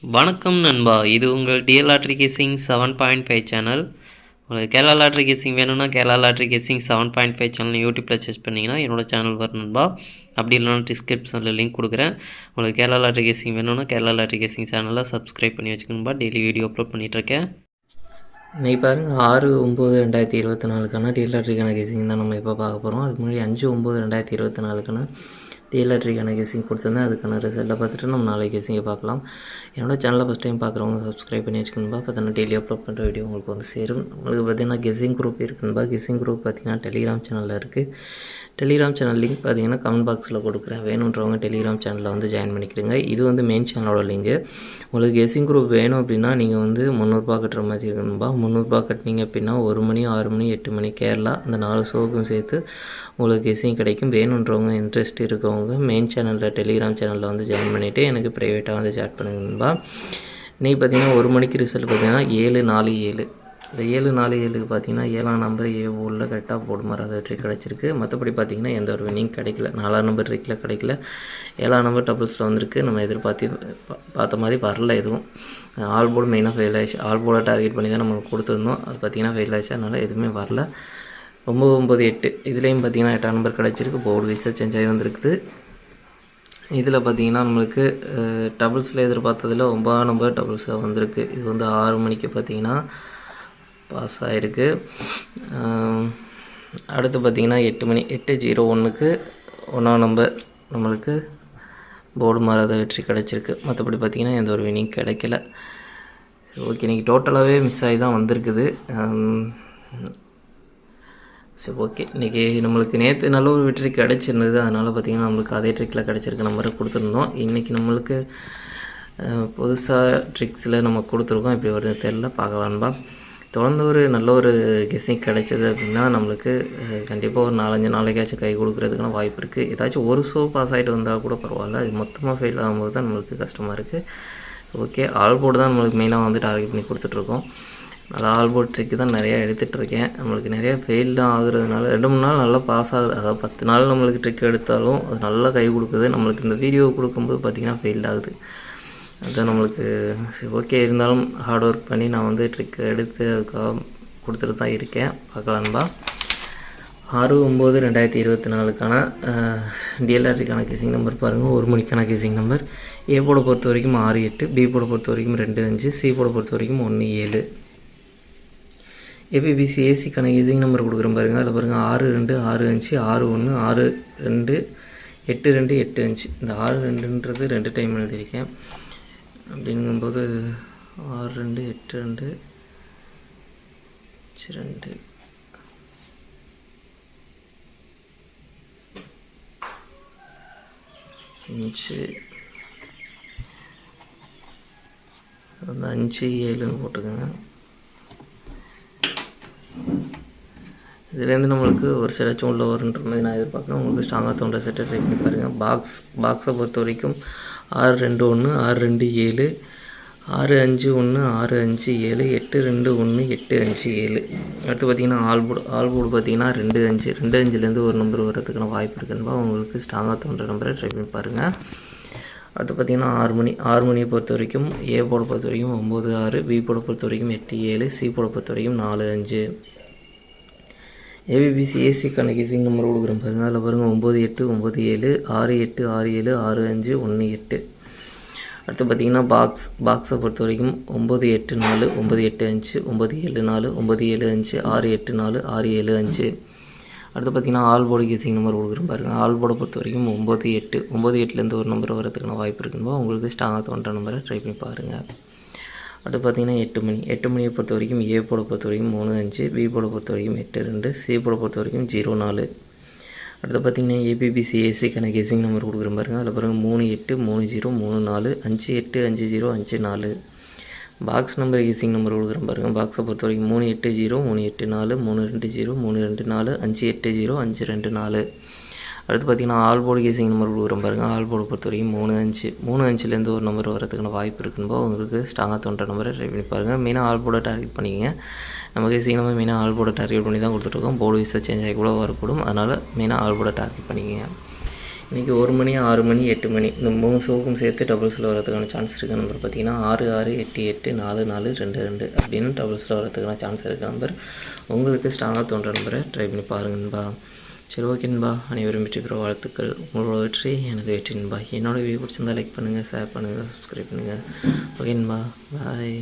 வணக்கம் நண்பா, இது உங்கள் டிஎல் லாட்ரி கேசிங் 7.5 சேனல். உங்களுக்கு கேரளா லாட்ரி கேசிங் வேணும்னா கேரளா லாட்ரி கேசிங் 7.5 சேனல் யூடியூப்பில் சர்ச் பண்ணிங்கன்னா என்னோட சேனல் வரும் நண்பா. அப்படி இல்லைனா டிஸ்கிரிப்ஷனில் லிங்க் கொடுக்குறேன். உங்களுக்கு கேரளா லாட்ரி கேசிங் வேணும்னா கேரளா லாட்ரி கேசிங் சேனலில் சப்ஸ்கிரைப் பண்ணி வச்சுக்கணும்பா. டெய்லி வீடியோ அப்லோட் பண்ணிகிட்ருக்கேன். இன்றைக்கி பாருங்கள் 6/9/2024 டிஎல் லாட்ரிக்கான கேசிங் தான் நம்ம இப்போ பார்க்க போகிறோம். அதுக்கு முன்னாடி 5/9/2024 டிஎல் லாட்ரிக்கான கேசிங் கொடுத்துருந்தேன். அதுக்கான ரிசல்ட்டை பார்த்துட்டு நம்ம நாளைக்கு கேசிங்கை பார்க்கலாம். என்னோட சேனலை ஃபஸ்ட் டைம் பார்க்குறவங்க சப்ஸ்கிரைப் பண்ணி வச்சுக்கணும்பா. பார்த்தீங்கன்னா டெய்லி அப்லோட் பண்ணுற வீடியோ உங்களுக்கு வந்து சேரும். உங்களுக்கு பார்த்திங்கன்னா கெஸ்ஸிங் குரூப் இருக்குன்பா. கெஸ்ஸிங் குரூப் பார்த்திங்கன்னா டெலிகிராம் சேனலில் இருக்குது. டெலிகிராம் சேனல் லிங்க் பார்த்திங்கன்னா கமெண்ட் பாக்ஸில் கொடுக்குறேன். வேணுன்றவங்க டெலிகிராம் சேனலில் வந்து ஜாயின் பண்ணிக்கிறீங்க. இது வந்து மெயின் சேனலோட லிங்கு. உங்களுக்கு கெஸ்ஸிங் குரூப் வேணும் அப்படின்னா நீங்கள் வந்து 300 கட்டுற மாதிரி இருக்கணும்பா. 300 கட்டினீங்க அப்படின்னா 1 மணி, 6 மணி, 8 மணி கேரளா இந்த 4 ஷோவுக்கும் சேர்த்து உங்களுக்கு கெஸ்ஸிங் கிடைக்கும். வேணுன்றவங்க இன்ட்ரெஸ்ட் இருக்கவங்க மெயின் சேனலில் டெலிகிராம் சேனலில் வந்து ஜாயின் பண்ணிவிட்டு எனக்கு ப்ரைவேட்டாக வந்து சேட் பண்ணுங்கப்பா. இன்றைக்கி பார்த்திங்கன்னா 1 மணிக்கு ரிசல்ட் பார்த்திங்கன்னா 747. இந்த 747க்கு பார்த்திங்கன்னா 7ஆம் நம்பர் ஏ4ல் கரெக்டாக போடு மாதிரி அதை ட்ரிக் கிடச்சிருக்கு. மற்றபடி பார்த்திங்கன்னா எந்த ஒரு வினிங் கிடைக்கல. 4ஆம் நம்பர் ட்ரிக்கில் கிடைக்கல. 7ஆம் நம்பர் டபுள்ஸில் வந்திருக்கு. நம்ம பார்த்த மாதிரி வரல எதுவும். ஆல் போர்டு மெயினாக ஃபெயில் ஆகிடுச்சு. ஆல் போர்டை டார்கெட் பண்ணி தான் நம்ம கொடுத்துருந்தோம். அது பார்த்திங்கன்னா ஃபெயில் ஆகிடுச்சு. அதனால் எதுவுமே வரல. 998 இதுலேயும் பார்த்திங்கன்னா 8ஆம் நம்பர் கிடச்சிருக்கு. போர்டு வைஸாக சேஞ்ச் ஆகி வந்திருக்குது. இதில் பார்த்திங்கன்னா நம்மளுக்கு டபுள்ஸில் எதிர்பார்த்ததில் 9ஆம் நம்பர் டபுள்ஸாக வந்திருக்கு. இது வந்து 6 மணிக்கு பார்த்திங்கன்னா பாஸ் ஆகிருக்கு. அடுத்து பார்த்திங்கன்னா 8 மணி 801க்கு 1ஆம் நம்பர் நம்மளுக்கு போர்டு மாறாத வெற்றி கிடச்சிருக்கு. மற்றபடி பார்த்திங்கன்னா எந்த ஒரு வினிங் கிடைக்கல. ஓகே, இன்றைக்கி டோட்டலாகவே மிஸ் ஆகி தான் வந்திருக்குது. சரி, ஓகே. இன்றைக்கி நம்மளுக்கு நேற்று நல்ல ஒரு வெற்றி கிடச்சிருந்தது. அதனால் பார்த்திங்கன்னா நம்மளுக்கு அதே ட்ரிக்கில் கிடச்சிருக்க நம்பரை கொடுத்துருந்தோம். இன்றைக்கி நம்மளுக்கு புதுசாக ட்ரிக்ஸில் நம்ம கொடுத்துருக்கோம். இப்படி வருது தெரியல, பார்க்கலான்பா. தொடர்ந்து ஒரு நல்ல ஒரு கெஸ்ஸிங் கிடைச்சது அப்படின்னா நம்மளுக்கு கண்டிப்பாக ஒரு 4-5 நாளைக்காச்சும் கை கொடுக்குறதுக்கான வாய்ப்பு இருக்குது. ஏதாச்சும் ஒரு ஷோ பாஸ் ஆகிட்டு வந்தால் கூட பரவாயில்ல. இது மொத்தமாக ஃபெயில் ஆகும்போது தான் நம்மளுக்கு கஷ்டமாக இருக்குது. ஓகே, ஆல் போர்டு தான் நம்மளுக்கு மெயினாக வந்து டார்கெட் பண்ணி கொடுத்துட்ருக்கோம். நல்லா ஆல் போர்டு ட்ரிக்கு தான் நிறையா எடுத்துகிட்ருக்கேன். நம்மளுக்கு நிறையா ஃபெயில் தான் ஆகுறதுனால 2-3 நாள் நல்லா பாஸ் ஆகுது. அதாவது 10 நாள் நம்மளுக்கு ட்ரிக் எடுத்தாலும் அது நல்லா கை கொடுக்குது. நம்மளுக்கு இந்த வீடியோ கொடுக்கும்போது பார்த்திங்கன்னா ஃபெயில் ஆகுது. அதுதான் நம்மளுக்கு ஓகே. இருந்தாலும் ஹார்ட் ஒர்க் பண்ணி நான் வந்து ட்ரிக் எடுத்து அதுக்காக கொடுத்துட்டு தான் இருக்கேன். பார்க்கலான்பா. 6/9/2024 டிஎல் லாட்ரிக்கான கேசிங் நம்பர் பாருங்கள். 1 மணிக்கான கேசிங் நம்பர். ஏ போர்டை பொறுத்த வரைக்கும் 68, பி போர்டை பொறுத்த வரைக்கும் 25, சி போர்டை பொறுத்த வரைக்கும் 17. ஏபிபிசி ஏசிக்கான கேசிங் நம்பர் கொடுக்குறேன் பாருங்கள். அதில் பாருங்கள் 62, 65, 61, 62, 82, 85. இந்த 62ன்றது 2 டைம் எழுதியிருக்கேன். அப்படிங்கும்போது 62, 82, 2 5 அந்த 5, 7ன்னு போட்டுக்கோங்க. இதுலேருந்து நம்மளுக்கு ஒரு செட்டாச்சும் உள்ள வருன்ற மாதிரி நான் எதிர்பார்க்குறேன். உங்களுக்கு ஸ்ட்ராங்காக தோன்ற செட்டை ட்ரை பண்ணி பாருங்கள். பாக்ஸை பொறுத்த வரைக்கும் 621, 627, 651, 657, 821, 857. அடுத்து பார்த்திங்கன்னா ஆல் போர்டு பார்த்திங்கன்னா 25. 25லேருந்து ஒரு நம்பர் வர்றதுக்கான வாய்ப்பு இருக்குன்பா. உங்களுக்கு ஸ்ட்ராங்காக தோன்ற நம்பரை ட்ரை பண்ணி பாருங்கள். அடுத்து பார்த்திங்கன்னா 6 மணியை பொறுத்த வரைக்கும் ஏ போர்டை பொறுத்த வரைக்கும் 9-6, பி போர்டை பொறுத்த வரைக்கும் 8-7, சி போர்டை பொறுத்த வரைக்கும் 4-5. ஏபிபிசி ஏசிக்கான கேசிங் நம்பர் கொடுக்குறேன் பாருங்கள். அதில் பாருங்கள் 98, 97, 68, 67, 65, 18. அடுத்து பார்த்திங்கன்னா பாக்ஸை பொறுத்த வரைக்கும் 984, 985, 974, 975, 684, 675. அடுத்து பார்த்திங்கன்னா ஆல் போர்டு கேசிங் நம்பர் கொடுக்குறேன் பாருங்கள். ஆல் போர்டை பொறுத்த வரைக்கும் 98, 98லேருந்து ஒரு நம்பர் வரதுக்கான வாய்ப்பு இருக்குன்னு உங்களுக்கு ஸ்ட்ராங்காக தோன்ற நம்பரை ட்ரை பண்ணி பாருங்கள். அடுத்து பார்த்திங்கன்னா 8 மணியை பொறுத்த வரைக்கும் ஏ போர்டை பொறுத்த வரைக்கும் 35, பி போர்டை பொறுத்த வரைக்கும் 82, சி போர்டை பொறுத்த வரைக்கும் 04. அடுத்து பார்த்திங்கன்னா ஏபிபிசி ஏசிக்கான கேசிங் நம்பர் கொடுக்குறேன் பாருங்கள். அதில் பாருங்கள் 38, 30, 34, 58, 50, 54. பாக்ஸ் நம்பர் கேசிங் நம்பர் கொடுக்குறேன் பாருங்கள். பாக்ஸை பொறுத்த வரைக்கும் 380, 384, 320, 324, 580, 524. அடுத்து பார்த்திங்கன்னா ஆல் போர்டு கேசிங் நம்பர் கொடுக்குறேன் பாருங்கள். ஆல் போர்டு பொறுத்த வரைக்கும் 35, 35லேருந்து ஒரு நம்பர் வரதுக்கான வாய்ப்பு இருக்குன்னு உங்களுக்கு ஸ்ட்ராங்காக தோன்ற நம்பரை ட்ரை பண்ணி பாருங்கள். மெயினாக ஆல் போர்டை டார்கெட் பண்ணிக்கங்க. நம்ம கேசிங் நம்பர் மெயினாக ஆல் போர்டை டார்கெட் பண்ணி தான் கொடுத்துட்ருக்கோம். போர்டு வைஸாக சேஞ்ச் ஆகி கூட வரக்கூடும். அதனால் மெயினாக ஆல் போர்டை டார்கெட் பண்ணிக்கங்க. இன்றைக்கி 1 மணி 6 மணி 8 மணி இந்த 3 ஷோவுக்கும் சேர்த்து டபுள்ஸில் வரதுக்கான சான்ஸ் இருக்க நம்பர் பார்த்திங்கன்னா 6 6 8 8 4 4 2 2 அப்படின்னு டபுள்ஸில் வரதுக்கான சான்ஸ் இருக்க நம்பர். உங்களுக்கு ஸ்ட்ராங்காக தோன்ற நம்பரை ட்ரை பண்ணி பாருங்கன்பா. சரி ஓகேன்பா, அனைவரும் வெற்றி பெற வாழ்த்துக்கள். உங்களோட வெற்றி எனது வெற்றின்பா. என்னோடய வீடியோ பிடிச்சிருந்தா லைக் பண்ணுங்கள், ஷேர் பண்ணுங்கள், சப்ஸ்கிரைப் பண்ணுங்கள். ஓகேன்பா, பாய்.